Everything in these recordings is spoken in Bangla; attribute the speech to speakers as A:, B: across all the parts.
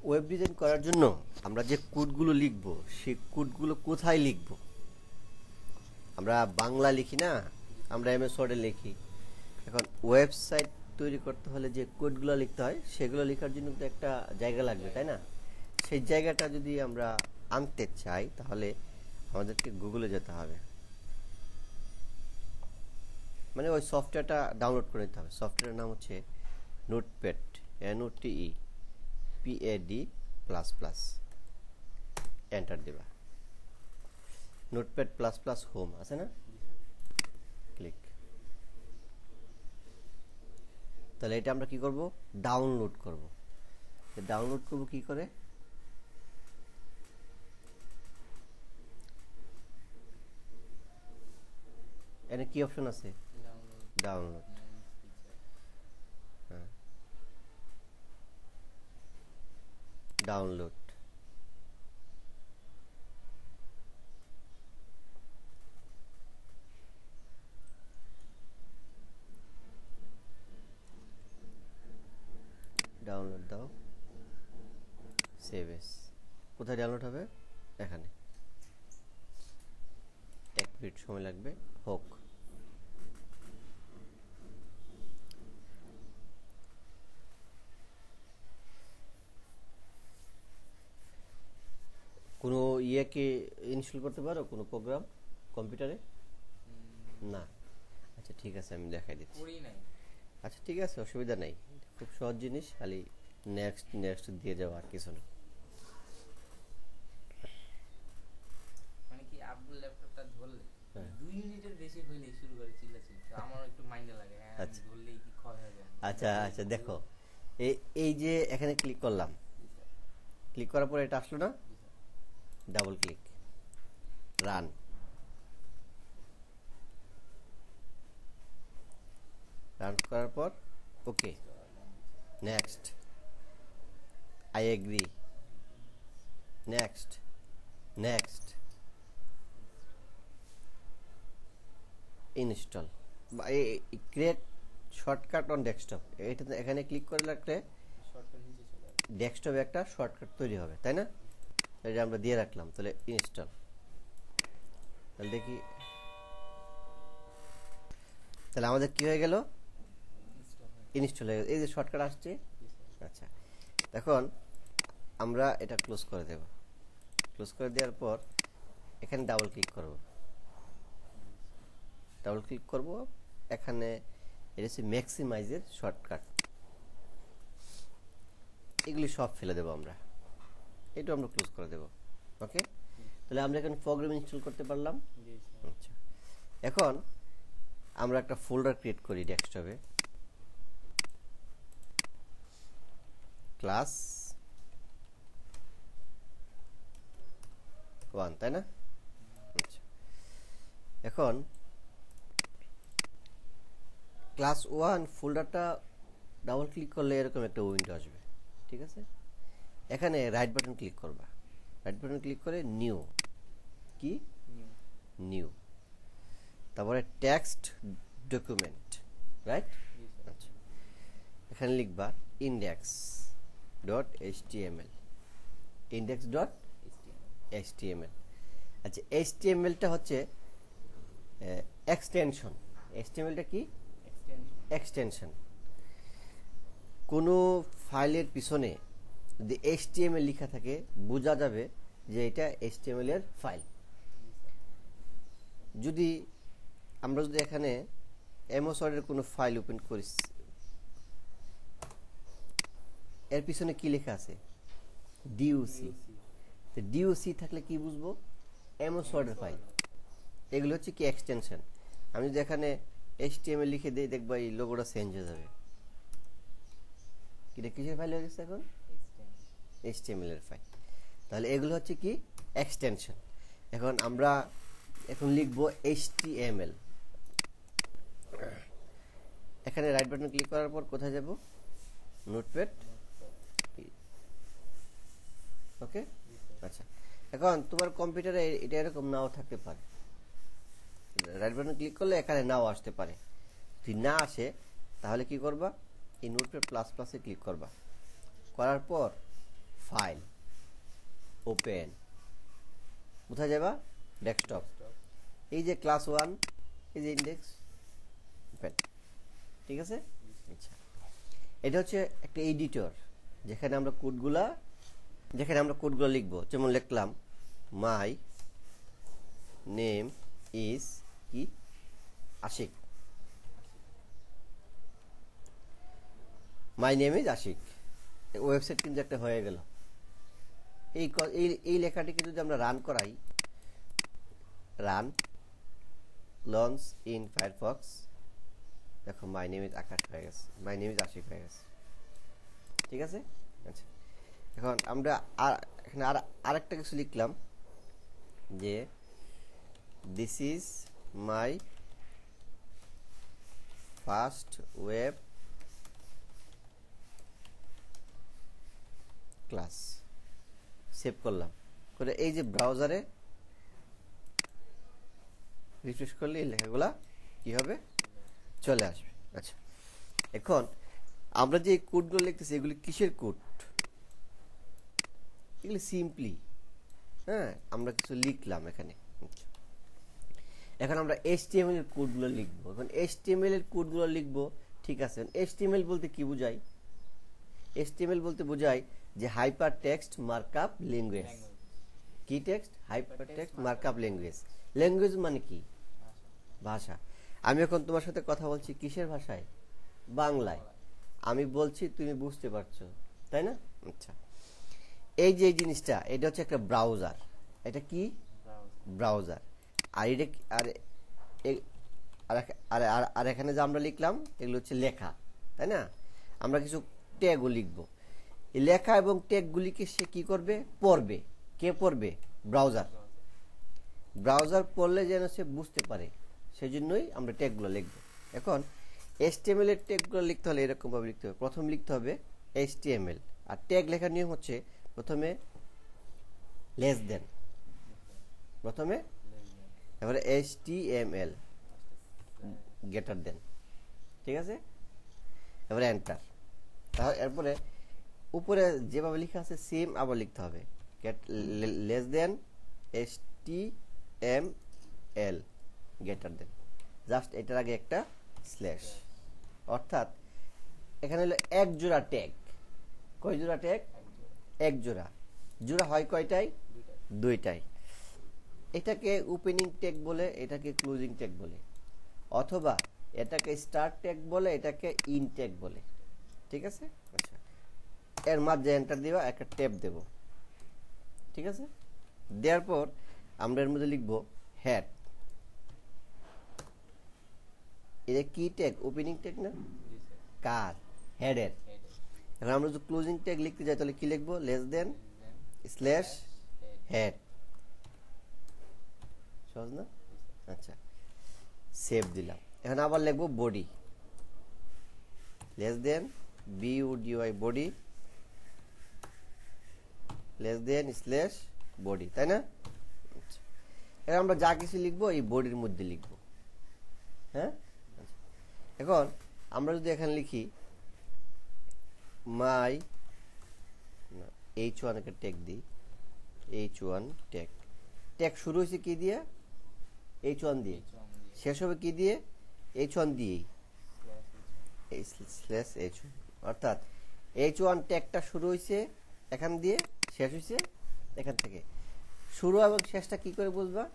A: ওয়েব ডিজাইন করার জন্য আমরা যে কোডগুলো লিখব সেই কোডগুলো কোথায় লিখব? আমরা বাংলা লিখি না, আমরা এমএস ওয়ার্ডে লিখি। এখন ওয়েবসাইট তৈরি করতে হলে যে কোডগুলো লিখতে হয় সেগুলো লেখার জন্য তো একটা জায়গা লাগবে, তাই না? সেই জায়গাটা যদি আমরা আনতে চাই তাহলে আমাদেরকে গুগলে যেতে হবে, মানে ওই সফটওয়্যারটা ডাউনলোড করে নিতে হবে। সফটওয়্যারের নাম হচ্ছে নোটপ্যাড, NOTEPAD++। এন্টার দিবা। নোটপ্যাড++ হোম আছে না, ক্লিক। তাহলে এটা আমরা কি করব? ডাউনলোড করব। ডাউনলোড করব কি করে? এখানে কি অপশন আছে? ডাউনলোড। হ্যাঁ, ডাউনলোড। ডাউনলোড দাও, সেভ এস। কোথায় ডাউনলোড হবে? এখানে। 1 মিনিট সময় লাগবে, হোক। কোনো ইয়েকে ইনস্টল করতে পারো, কোনো প্রোগ্রাম কম্পিউটারে? না। আচ্ছা ঠিক আছে, আমি দেখাই দিচ্ছি। আচ্ছা ঠিক আছে, অসুবিধা নাই, খুব সহজ জিনিস, খালি নেক্সট নেক্সট দিয়ে যাও, আর কিছু না।
B: মানে কি আব্বুল ল্যাপটপটা ধরলে 2 মিনিটের বেশি হইলেই শুরু করে চিল্লাচিল্লি, তো আমার একটু মাইন্ডে লাগে, হ্যাঁ
A: আচ্ছা
B: ধরলেই কি ক্ষয় হয়ে যায়।
A: আচ্ছা আচ্ছা, দেখো এই যে এখানে ক্লিক করলাম, ক্লিক করার পরে এটা আসলো না, ডাবল ক্লিক, রান। রান করার পর okay, next, I agree, next, next, install বা ক্রিয়েট শর্টকাট অন ডেস্কটপ। এটা এখানে ক্লিক করে রাখলে
B: শর্টকাট নিচে চলে আসে,
A: ডেস্কটপে একটা শর্টকাট তৈরি হবে, তাই না? এটা আমরা দিয়ে রাখলাম, তাহলে ইনস্টল। তাহলে দেখি, তাহলে আমাদের কি হয়ে গেল? ইনস্টল হয়ে গেল, এই যে শর্টকাট আসছে। আচ্ছা, এখন আমরা এটা ক্লোজ করে দেব। ক্লোজ করে দেওয়ার পর এখানে ডাবল ক্লিক করব, ডাবল ক্লিক করব, এখানে এটা হচ্ছে ম্যাক্সিমাইজের শর্টকাট, এগুলি সব ফেলে দেব আমরা, এটা আমরা ক্লোজ করে দেব। ওকে, তাহলে আমরা এখানে প্রোগ্রাম ইনস্টল করতে পারলাম। আচ্ছা, এখন আমরা একটা ফোল্ডার ক্রিয়েট করি ডেস্কটপে, ক্লাস 1, তাই না? আচ্ছা, এখন ক্লাস 1 ফোল্ডারটা ডাবল ক্লিক করলে এরকম একটা উইন্ডো আসবে, ঠিক আছে? এখানে রাইট বাটন ক্লিক করবা, রাইট বাটন ক্লিক করে নিউ, কি নিউ, তারপরে টেক্সট ডকুমেন্ট, রাইট? আচ্ছা, এখানে লিখবা index.html, index.html। আচ্ছা, htmlটা হচ্ছে এক্সটেনশন। htmlটা কি? এক্সটেনশন। কোনো ফাইলের পিছনে যদি html লেখা থাকে বোঝা যাবে যে এটা html এর ফাইল। যদি আমরা যদি এখানে এমএস ওয়ার্ডের কোনো ফাইল ওপেন করি, এর পিছনে কি লেখা আছে? ডিওসি। তো ডিওসি থাকলে কি বুঝবো? এমএস ওয়ার্ডের ফাইল। এগুলো হচ্ছে কি এক্সটেনশন। আমি যদি এখানে html লিখে দিই, দেখবা এই লোগোটা চেঞ্জ হয়ে যাবে। এটা কিসের ফাইল হয়ে গেছে এখন? html এর ফাইল। তাহলে এগুলো হচ্ছে কি এক্সটেনশন। এখন আমরা লিখবো html। এখানে রাইট বাটন ক্লিক করার পর কোথায় যাব? নোটপ্যাড। ওকে, আচ্ছা, এখন তোমার কম্পিউটারে এটা এরকম নাও থাকতে পারে, রাইট বাটন ক্লিক করলে এখানে নাও আসতে পারে। যদি না আসে তাহলে কি করবা? এই নোটপ্যাড প্লাস প্লাসে ক্লিক করবা, করার পর ফাইল, ওপেন, কোথায় যাবা, ডেস্কটপ, এই যে ক্লাস 1, এই যে ইন্ডেক্স, ওপেন, ঠিক আছে। আচ্ছা, এটা হচ্ছে একটা এডিটর যেখানে আমরা কোডগুলো লিখবো। যেমন লিখলাম মাই নেম ইজ কি, Ashiq, my name is Ashiq, website কিন্তু একটা হয়ে গেল। এই লেখাটিকে যদি আমরা রান করাই, রান লঞ্চ ইন ফায়ারফক্স, দেখো মাই নেম ইজ আকাশ হয়ে গেছে, মাই নেম ইজ আশিক হয়ে গেছে, ঠিক আছে। আচ্ছা, এখন আমরা এখানে আরেকটা কিছু লিখলাম যে this is my first web class, save করলাম করে এই যে ব্রাউজারে রিফ্রেশ করলে এই লেখাগুলা কি হবে, চলে আসবে। আচ্ছা, এখন আমরা যে কোডগুলো লিখতেছি এগুলি কিসের কোড, এগুলি সিম্পলি, হ্যাঁ, আমরা কিছু লিখলাম এখানে। এখন আমরা HTML এর কোডগুলো লিখবো। এখন HTML এর কোডগুলো লিখবো, ঠিক আছে। HTML বলতে কি বোঝায়? HTML বলতে বোঝায় যে হাইপার টেক্সট মার্কআপ ল্যাঙ্গুয়েজ। কি text? Hyper text markup language. Language মানে কি? ভাষা। আমি এখন তোমার সাথে কথা বলছি কিসের ভাষায়? বাংলায়। আমি বলছি তুমি বুঝতে পারছো, তাই না? আচ্ছা, এই যে জিনিসটা, এটা হচ্ছে একটা ব্রাউজার। এটা কি? ব্রাউজার। আর এটা আর এখানে যে আমরা লিখলাম এগুলো হচ্ছে লেখা, তাই না? আমরা কিছু ট্যাগও লিখবো। এই লেখা এবং ট্যাগগুলিকে সে কি করবে? পড়বে। কে পড়বে? ব্রাউজার। ব্রাউজার পড়লে যেন সে বুঝতে পারে, সেজন্যই আমরা ট্যাগগুলো লিখব। এখন HTML এর ট্যাগগুলো লিখতে হলে এরকম ভাবে লিখতে হবে। প্রথম লিখতে হবে HTML, আর ট্যাগ লেখার নিয়ম হচ্ছে প্রথমে লেস দেন, প্রথমে এবারে HTML গ্রেটার দেন, ঠিক আছে? এবারে এন্টার। তাহলে এরপরে উপরে যেভাবে লেখা আছে সেম আবার লিখতে হবে, less than HTML greater than, just এটার আগে একটা স্ল্যাশ। অর্থাৎ এখানে হলো এক জোড়া ট্যাগ। কয় জোড়া ট্যাগ? এক জোড়া। জোড়া হয় কয়টাই? দুইটাই। এটাকে ওপেনিং ট্যাগ বলে, এটাকে ক্লোজিং ট্যাগ বলে, অথবা এটাকে স্টার্ট ট্যাগ বলে, এটাকে ইন ট্যাগ বলে, ঠিক আছে? আচ্ছা, এর মাঝে এন্টার দিবা, একটা ট্যাব দেব, ঠিক আছে? দেওয়ার পর আমরা এর মধ্যে লিখবো হেড। এটা কি ট্যাগ? ওপেনিং ট্যাগ না? কার? হেডের। এখন আমরা যদি ক্লোজিং ট্যাগ লিখতে যাই তাহলে কি লিখবো? Less than slash head. সহজ না? আচ্ছা, সেভ দিলাম। এখন আবার লিখবো body, less than BODY body, less than slash body, তাই না? আচ্ছা, এখন আমরা যা কিছু লিখবো এই বডির মধ্যে লিখবো, হ্যাঁ? এখন আমরা যদি এখানে লিখি মাই H1 কে ট্যাগ দিই, H1 ট্যাগ। ট্যাগ শুরু হয়েছে কি দিয়ে? H1 দিয়ে। শেষ হবে কি দিয়ে? H1 দিয়েই, স্ল্যাশ H1। অর্থাৎ H1 ট্যাগটা শুরু হয়েছে এখান দিয়ে, শেষ হয়েছে এখান থেকে। শুরু এবং শেষটা কি করে বুঝবা?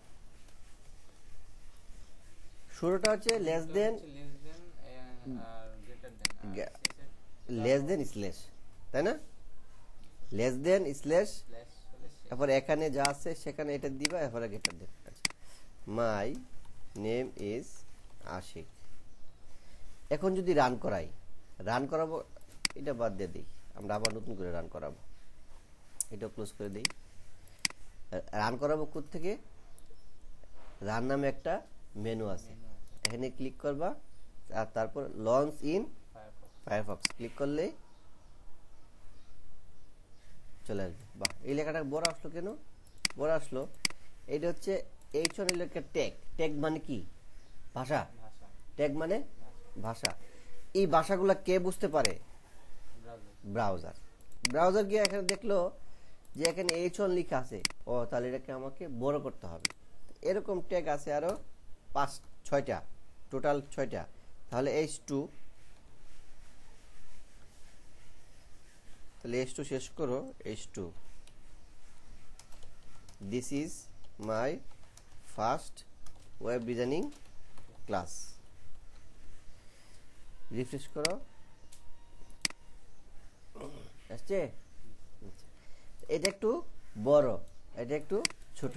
A: শুরুটা হচ্ছে লেস দেন স্ল্যাশ, তাই না? লেস দেন স্ল্যাশ, তারপর এখানে যা আছে সেখানে এটা দিবা, এরপরে greater than. My name is Ashiq. এখন যদি রান করাই, রান করাবো, এটা বাদ দিয়ে দিই, আমরা আবার নতুন করে রান করাবো। এটা ক্লোজ করে দিই। রান করাবো কোথা থেকে? রান নামে একটা মেনু আছে, এখানে ক্লিক করবা, আর তারপর লঞ্চ ইন ফায়ারফক্স ক্লিক করলে চলে আসবে। বাহ, এই লেখাটা বড় আসলো কেন? বড় আসলো, এটা হচ্ছে H1 লেখার ট্যাগ। ট্যাগ মানে কি? ভাষা। ট্যাগ মানে ভাষা। এই ভাষাগুলা কে বুঝতে পারে? ব্রাউজার। ব্রাউজার গিয়ে এখানে দেখলো যে এখানে H1 লেখা আছে, ও তাহলে এটাকে আমাকে বড় করতে হবে। এরকম ট্যাগ আছে আরো 6টা, টোটাল 6টা। তাহলে H2, তাহলে H2 শেষ করো, H2 this is my first web designing class. Refresh করো, আসছে? এটা একটু বড়, এটা একটু ছোট।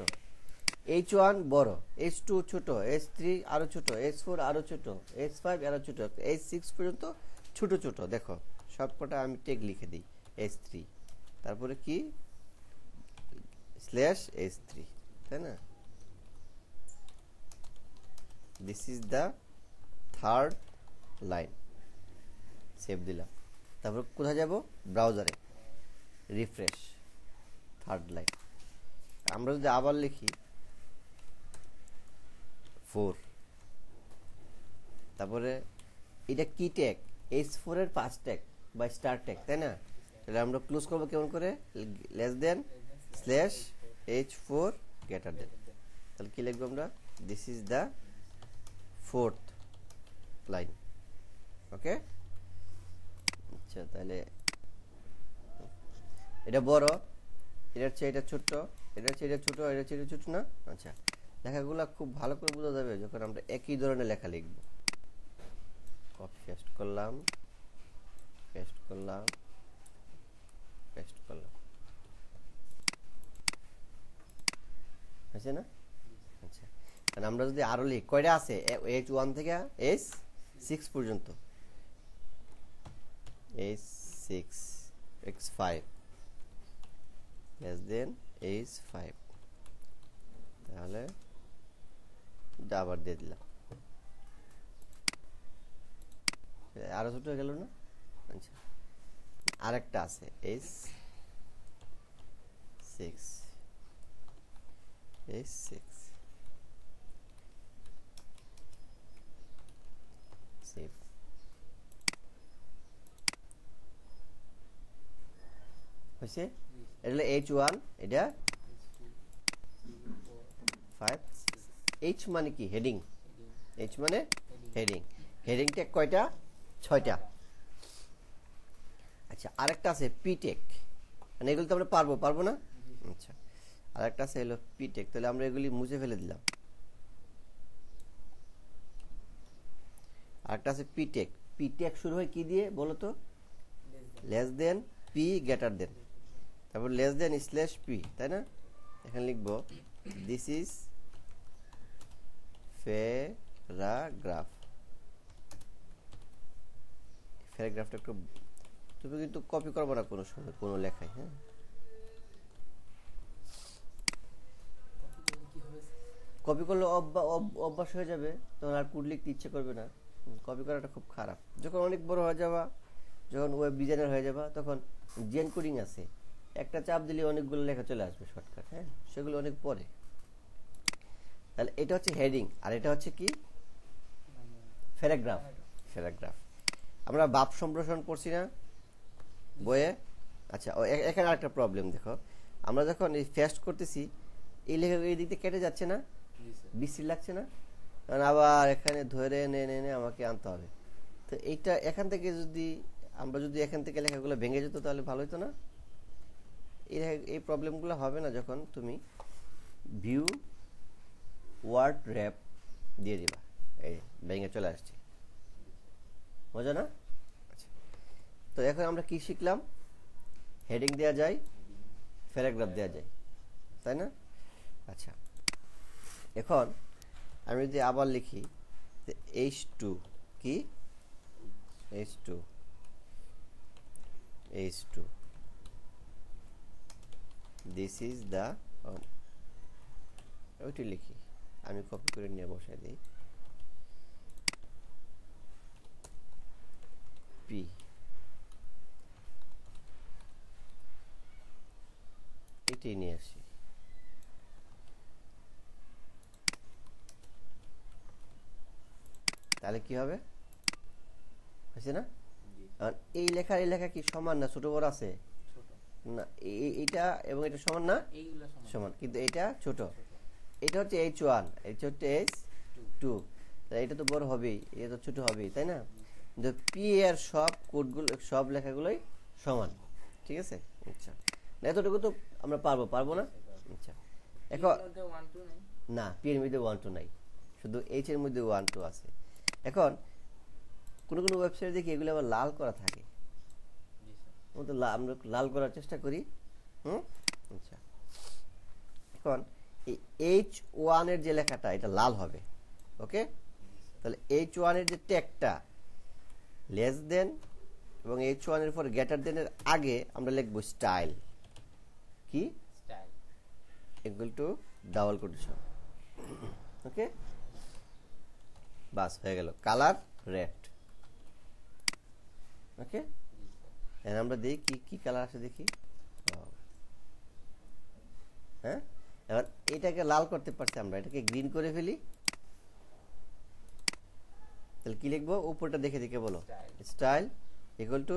A: H1 বড়, H2 ছোট, H3 আরো ছোট, H4 আরো ছোট, H5 আরো ছোট, H6 পর্যন্ত ছোট ছোট। দেখো সবকটা আমি ট্যাগ লিখে দিই, H3, তারপরে কি স্ল্যাশ H3, তাই না? This is the third line. Save দিলাম। তারপর কোথায় যাব? ব্রাউজারে, রিফ্রেশ, থার্ড লাইন। আমরা যদি আবার লিখি 4, তারপরে এটা কি ট্যাগ? H4 এর ফার্স্ট ট্যাগ বা স্টার ট্যাগ, তাই না? তাহলে আমরা ক্লোজ করবো কেমন করে? Less than slash H4 greater than. তাহলে কি লিখবো আমরা? This is the fourth line. Okay, আচ্ছা, তাহলে এটা বড়, এটা চেয়ে এটা ছোট, এটা চেয়ে এটা ছোট, এটা চেয়ে এটা ছোট না? আচ্ছা, লেখাগুলো খুব ভালো করে বোঝা যাবে যখন আমরা একই ধরনের লেখা লিখব। কপি পেস্ট করলাম, পেস্ট করলাম, পেস্ট করলাম, আছে না? আচ্ছা, তাহলে আমরা যদি আরো লিখি, কয়টা আছে? H1 থেকে H6 পর্যন্ত, H6 X5 less than H5, তাহলে আবার দিয়ে দিলাম, আরো ছোট হয়ে গেল না? আচ্ছা, আরেকটা আছে H6, সেভ। হয়েছে? এটা হলো H1, এটা 5, H মানে কি? হেডিং। H মানে হেডিং। হেডিং ট্যাগ কয়টা? 6টা। আচ্ছা, আরেকটা আছে পি ট্যাগ, মানে এগুলো তো আমরা পারবো না? আচ্ছা, আরেকটা আছে হলো পি ট্যাগ, তাহলে আমরা এগুলি মুছে ফেলে দিলাম। আরেকটা আছে পি ট্যাগ। পি ট্যাগ শুরু হয় কি দিয়ে বলো তো? Less than, P greater than, তারপর লেস দেন স্ল্যাশ পি, তাই না? এখানে লিখবো দিস ইজ প্যারাগ্রাফ। প্যারাগ্রাফটা একটু, তুমি কিন্তু কপি করবো না কোনো সময় কোনো লেখায়, হ্যাঁ? কপি করলে অভ্যাস হয়ে যাবে, তখন আর কোড লিখতে ইচ্ছে করবে না। কপি করাটা খুব খারাপ। যখন অনেক বড় হয়ে যাবা, যখন ওয়েব ডিজাইনার হয়ে যাবা, তখন জেন কোডিং আছে, একটা চাপ দিলে অনেকগুলো লেখা চলে আসবে শর্টকাট, হ্যাঁ? সেগুলো অনেক পরে। তাহলে এটা হচ্ছে হেডিং, আর এটা হচ্ছে কি? প্যারাগ্রাফ। প্যারাগ্রাফ আমরা বাপ সম্প্রসারণ পড়ছি না বইয়ে? আচ্ছা, এখানে আরেকটা প্রবলেম দেখো, আমরা যখন এই পেস্ট করতেছি, এই লেখা এই দিক দিয়ে কেটে যাচ্ছে না? বিশ্রী লাগছে না? কারণ আবার এখানে ধরে এনে আমাকে আনতে হবে। তো এইটা এখান থেকে যদি আমরা যদি এখান থেকে লেখাগুলো ভেঙে যেত তাহলে ভালো হতো না? এই প্রবলেমগুলো হবে না যখন তুমি ভিউ ওয়ার্ড র্যাপ দিয়ে দিবা, এই ভেঙে চলে আসছে, মজা না? আচ্ছা, তো এখন আমরা কি শিখলাম? হেডিং দেওয়া যায়, প্যারাগ্রাফ দেওয়া যায়, তাই না? আচ্ছা, এখন আমি যদি আবার লিখি H2 কি? H2 দিস ইজ দ্য, ওইটি লিখি, আমি কপি করে নিয়ে বসাই দিই, পি, এটাই নিয়ে আসি। তাহলে কি হবে? হয়েছে না? এই লেখা কি সমান না ছোট বড় আছে? না এটা এবং এটা সমান না,
B: এইগুলো সমান
A: সমান, কিন্তু এটা ছোট।
B: ছোট।
A: এটা হচ্ছে H1, এটা হচ্ছে H2, তাই এটা তো বড় হবেই, এটা তো ছোট হবেই, তাই না? যে পি এর সব কোডগুলো, সব লেখাগুলোই সমান, ঠিক আছে? আচ্ছা, না এতটুকু তো আমরা পারবো না? আচ্ছা, এখন
B: এর মধ্যে 1 2 নেই।
A: না, পি এর মধ্যে 1 2 নাই, শুধু এইচ এর মধ্যে 1 2 আছে। এখন কোনো কোনো ওয়েবসাইট দেখি এগুলো আবার লাল করা থাকে,
B: জি স্যার।
A: আমরা তো আমরা লাল করার চেষ্টা করি। আচ্ছা, এখন এই H1 এর যে লেখাটা এটা লাল হবে, ওকে? তাহলে H1 এর যে ট্যাগটা লেস দেন এবং H1 এর পর গ্রেটার দেন এর আগে আমরা লিখব স্টাইল, কি
B: style
A: equal to double quotation, okay? বাস হয়ে গেল, কালার রেড, ওকে?
B: জি স্যার।
A: এখন আমরা দেখি কি কি কালার আসে, দেখি। হ্যাঁ, এবার এটাকে লাল করতে পারছি আমরা, এটাকে গ্রিন করে ফেলি। তাহলে কি লিখবো, উপরটা দেখে দেখে বলো। Style equal to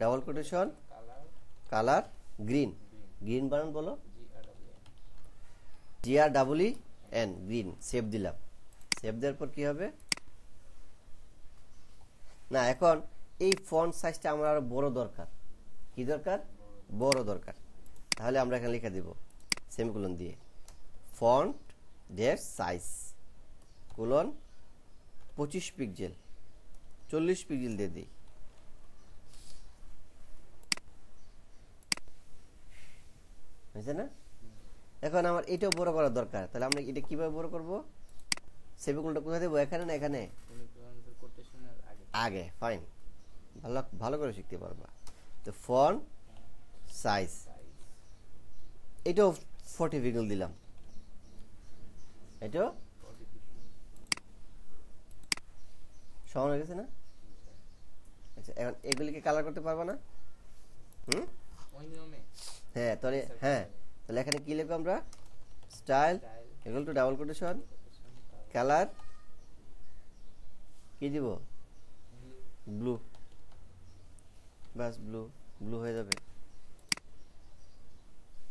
A: double quotation
B: colour
A: colour green,
B: green
A: green বানান বলো,
B: G R double N
A: GREEN, green. Save দিলাম, সেভ দেওয়ার পর কি হবে না, এখন এই ফন্ট সাইজটা আমার আরো বড় দরকার। কি দরকার? বড় দরকার। তাহলে আমরা এখানে লিখে দিব সেমিকোলন দিয়ে, ফন্ট ডের সাইজ কোলন 25 পিক্সেল, 40 পিক্সেল দিয়ে দিই। হয়েছে না? এখন আমার এটাও বড় করার দরকার, তাহলে আমরা এটা কিভাবে বড় করব? সেমিকোলনটা কোথায় দেবো, এখানে না এখানে?
B: সেমিকোলনের কোটেশনের আগে
A: আগে, ফাইন, ভালো ভালো করে শিখতে পারবা। তো ফন্ট সাইজ
B: সাইজ
A: এটাও 40 পিক্সেল দিলাম, এটাও
B: 40 পিক্সেল।
A: সমান হয়ে গেছে না? আচ্ছা, এখন এগুলিকে কালার করতে পারবা না?
B: ওই নিয়মে
A: হ্যাঁ, তাহলে হ্যাঁ, তাহলে এখানে কি লিখবো আমরা? Style
B: style
A: equal to double quotation
B: quotation
A: colour, কি দিব?
B: ব্লু
A: ব্লু, বাস ব্লু, ব্লু হয়ে যাবে,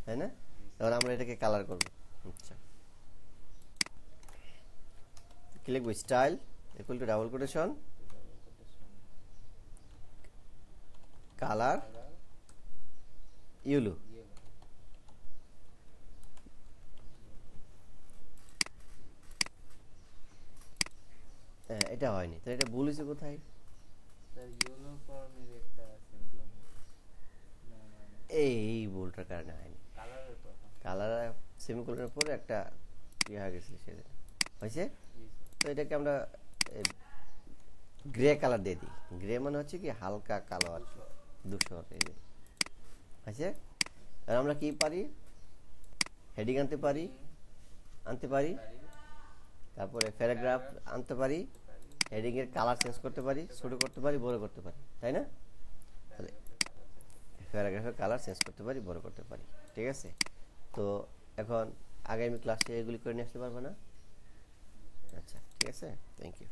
A: তাই না? এবার আমরা এটাকে কালার করব। আচ্ছা, কি লিখবো? Style equal to double quotation
B: double quotation
A: colour
B: colour
A: yellow.
B: Yellow.
A: হ্যাঁ, এটা হয়নি, তাহলে এটা ভুল হয়েছে কোথায়?
B: স্যার ইয়েলো ফর্মের একটা সিম্বল
A: এই ভুলটার কারণে হয়নি।
B: কালারের প্রথম
A: কালার সেমিকোলনের পরে একটা ইয়ে হয়ে গেছিল, সেটা হয়েছে।
B: জি
A: তো এটাকে আমরা গ্রে কালার দিয়ে দিই। গ্রে মানে হচ্ছে কি হালকা কালো আর কি, ধূসর। এই যে আছে। আর আমরা কি পারি? হেডিং আনতে পারি, তারপরে প্যারাগ্রাফ আনতে পারি, হেডিং এর কালার চেঞ্জ করতে পারি, ছোট করতে পারি, বড় করতে পারি, তাই না? তাহলে প্যারাগ্রাফের কালার চেঞ্জ করতে পারি, বড় করতে পারি, ঠিক আছে? তো এখন আগামী ক্লাসে এগুলি করে নিয়ে আসতে পারবো না? আচ্ছা, ঠিক আছে, থ্যাংক ইউ।